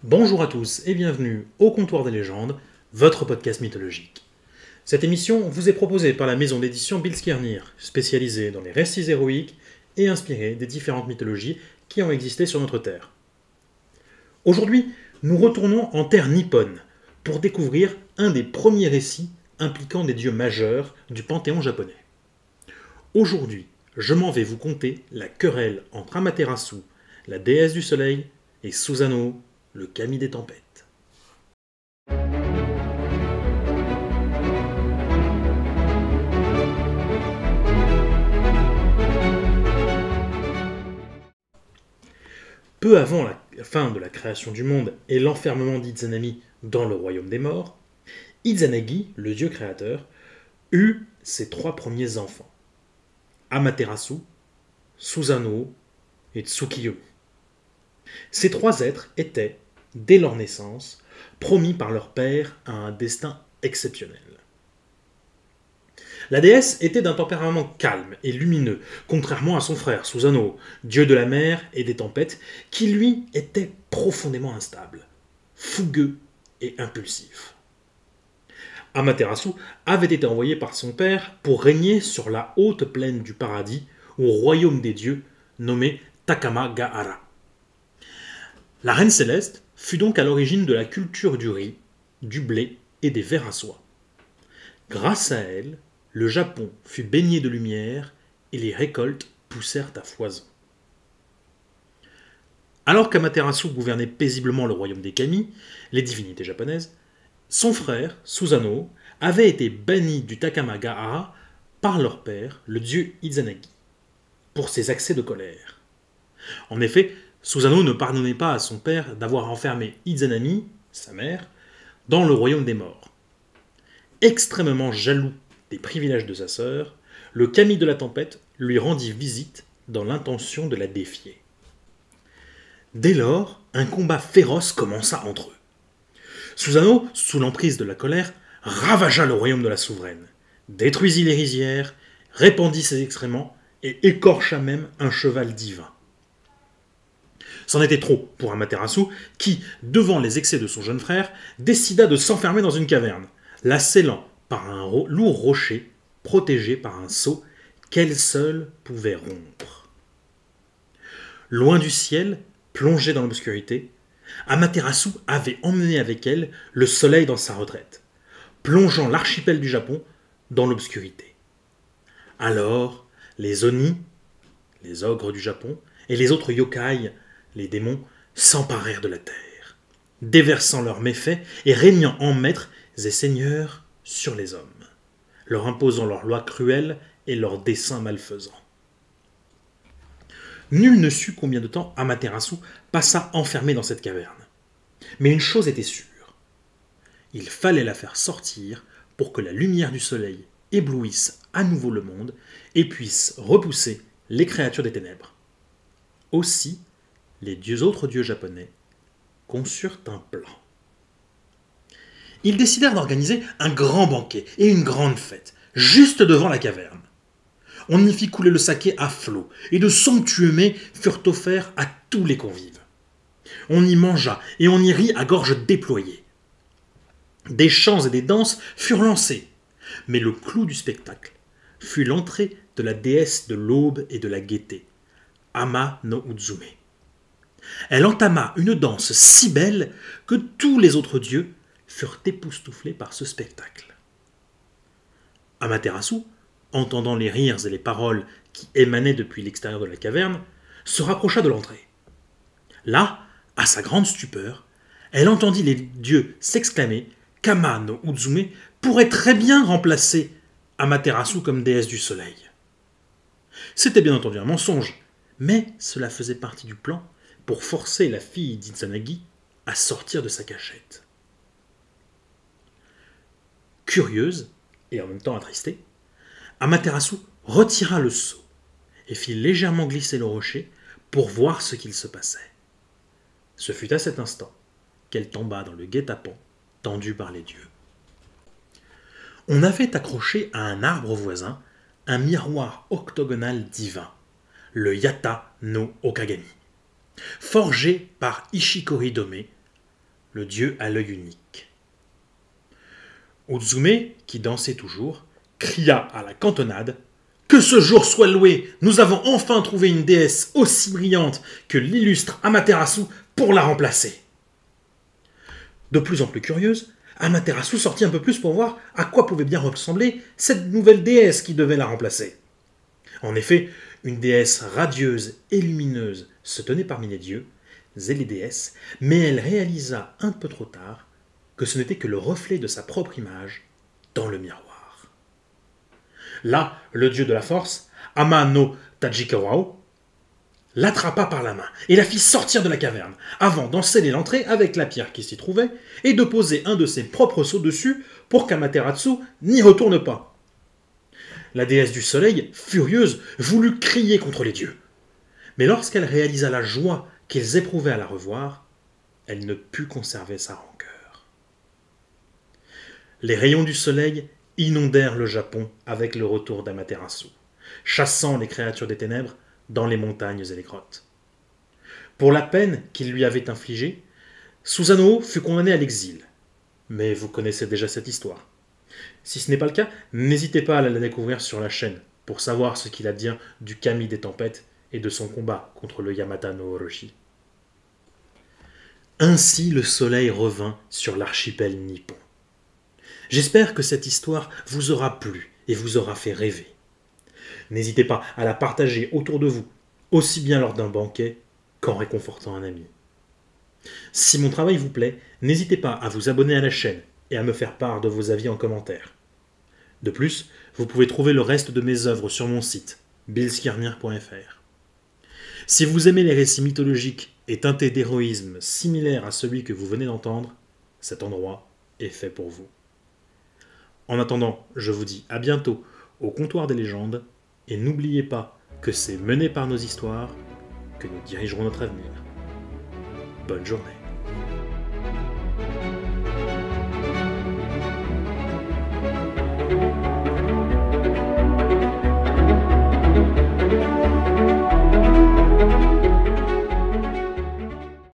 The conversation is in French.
Bonjour à tous et bienvenue au Comptoir des légendes, votre podcast mythologique. Cette émission vous est proposée par la maison d'édition Bilskirnir, spécialisée dans les récits héroïques et inspirée des différentes mythologies qui ont existé sur notre Terre. Aujourd'hui, nous retournons en terre nippone pour découvrir un des premiers récits impliquant des dieux majeurs du panthéon japonais. Aujourd'hui, je m'en vais vous conter la querelle entre Amaterasu, la déesse du soleil, et Susanoo, le kami des tempêtes. Peu avant la fin de la création du monde et l'enfermement d'Izanami dans le royaume des morts, Izanagi, le dieu créateur, eut ses trois premiers enfants, Amaterasu, Susanoo et Tsukiyomi. Ces trois êtres étaient, dès leur naissance, promis par leur père à un destin exceptionnel. La déesse était d'un tempérament calme et lumineux, contrairement à son frère Susanoo, dieu de la mer et des tempêtes, qui lui était profondément instable, fougueux et impulsif. Amaterasu avait été envoyé par son père pour régner sur la haute plaine du paradis, au royaume des dieux, nommé Takamagahara. La reine céleste fut donc à l'origine de la culture du riz, du blé et des vers à soie. Grâce à elle, le Japon fut baigné de lumière et les récoltes poussèrent à foison. Alors qu'Amaterasu gouvernait paisiblement le royaume des kami, les divinités japonaises, son frère, Susanoo, avait été banni du Takamagahara par leur père, le dieu Izanagi, pour ses accès de colère. En effet, Susanoo ne pardonnait pas à son père d'avoir enfermé Izanami, sa mère, dans le royaume des morts. Extrêmement jaloux des privilèges de sa sœur, le kami de la tempête lui rendit visite dans l'intention de la défier. Dès lors, un combat féroce commença entre eux. Susanoo, sous l'emprise de la colère, ravagea le royaume de la souveraine, détruisit les rizières, répandit ses excréments et écorcha même un cheval divin. C'en était trop pour Amaterasu qui, devant les excès de son jeune frère, décida de s'enfermer dans une caverne, la scellant par un lourd rocher protégé par un sceau qu'elle seule pouvait rompre. Loin du ciel, plongée dans l'obscurité, Amaterasu avait emmené avec elle le soleil dans sa retraite, plongeant l'archipel du Japon dans l'obscurité. Alors, les Oni, les ogres du Japon, et les autres yokai, les démons, s'emparèrent de la terre, déversant leurs méfaits et régnant en maîtres et seigneurs sur les hommes, leur imposant leurs lois cruelles et leurs desseins malfaisants. Nul ne sut combien de temps Amaterasu passa enfermé dans cette caverne. Mais une chose était sûre. Il fallait la faire sortir pour que la lumière du soleil éblouisse à nouveau le monde et puisse repousser les créatures des ténèbres. Aussi, les autres dieux japonais conçurent un plan. Ils décidèrent d'organiser un grand banquet et une grande fête, juste devant la caverne. On y fit couler le saké à flots, et de somptueux mets furent offerts à tous les convives. On y mangea et on y rit à gorge déployée. Des chants et des danses furent lancés, mais le clou du spectacle fut l'entrée de la déesse de l'aube et de la gaieté, Ama no Uzume. Elle entama une danse si belle que tous les autres dieux furent époustouflés par ce spectacle. Amaterasu, entendant les rires et les paroles qui émanaient depuis l'extérieur de la caverne, se rapprocha de l'entrée. Là, à sa grande stupeur, elle entendit les dieux s'exclamer qu'Ama no Uzume pourrait très bien remplacer Amaterasu comme déesse du soleil. C'était bien entendu un mensonge, mais cela faisait partie du plan pour forcer la fille d'Izanagi à sortir de sa cachette. Curieuse, et en même temps attristée, Amaterasu retira le sceau et fit légèrement glisser le rocher pour voir ce qu'il se passait. Ce fut à cet instant qu'elle tomba dans le guet-apens tendu par les dieux. On avait accroché à un arbre voisin un miroir octogonal divin, le Yata no Okagami, forgé par Ishikori Dome, le dieu à l'œil unique. Utsume, qui dansait toujours, cria à la cantonade « Que ce jour soit loué! Nous avons enfin trouvé une déesse aussi brillante que l'illustre Amaterasu pour la remplacer !» De plus en plus curieuse, Amaterasu sortit un peu plus pour voir à quoi pouvait bien ressembler cette nouvelle déesse qui devait la remplacer. En effet, une déesse radieuse et lumineuse se tenait parmi les dieux, et les déesses, mais elle réalisa un peu trop tard que ce n'était que le reflet de sa propre image dans le miroir. Là, le dieu de la force, Ama no Tajikawao, l'attrapa par la main et la fit sortir de la caverne, avant d'en sceller l'entrée avec la pierre qui s'y trouvait et de poser un de ses propres seaux dessus pour qu'Amaterasu n'y retourne pas. La déesse du soleil, furieuse, voulut crier contre les dieux. Mais lorsqu'elle réalisa la joie qu'ils éprouvaient à la revoir, elle ne put conserver sa rancœur. Les rayons du soleil inondèrent le Japon avec le retour d'Amaterasu, chassant les créatures des ténèbres dans les montagnes et les grottes. Pour la peine qu'il lui avait infligée, Susanoo fut condamné à l'exil. Mais vous connaissez déjà cette histoire. Si ce n'est pas le cas, n'hésitez pas à la découvrir sur la chaîne pour savoir ce qu'il advient du Kami des tempêtes et de son combat contre le Yamata no Orochi. Ainsi le soleil revint sur l'archipel nippon. J'espère que cette histoire vous aura plu et vous aura fait rêver. N'hésitez pas à la partager autour de vous, aussi bien lors d'un banquet qu'en réconfortant un ami. Si mon travail vous plaît, n'hésitez pas à vous abonner à la chaîne et à me faire part de vos avis en commentaire. De plus, vous pouvez trouver le reste de mes œuvres sur mon site, billskirmir.fr. Si vous aimez les récits mythologiques et teintés d'héroïsme similaires à celui que vous venez d'entendre, cet endroit est fait pour vous. En attendant, je vous dis à bientôt au comptoir des légendes, et n'oubliez pas que c'est mené par nos histoires que nous dirigerons notre avenir. Bonne journée.